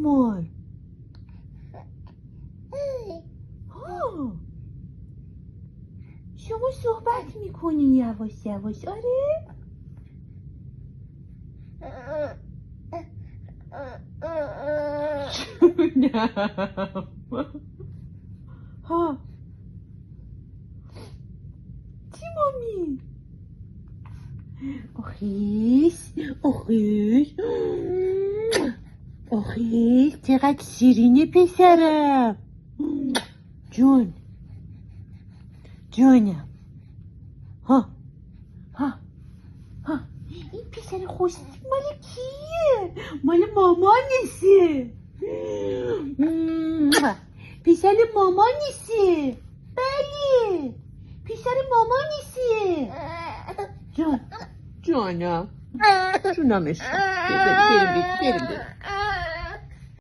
مار شما صحبت میکنی یواش یواش؟ آره؟ نه ها چی مامی؟ آخیش آخیش آخیش چقدر شیرینه پسرم. جون جونم ها ها ها این پسر خوش مال کیه؟ مال مامانشه. پسر مامانشه. بله پسر مامانشه. جان جانم جونمش بریم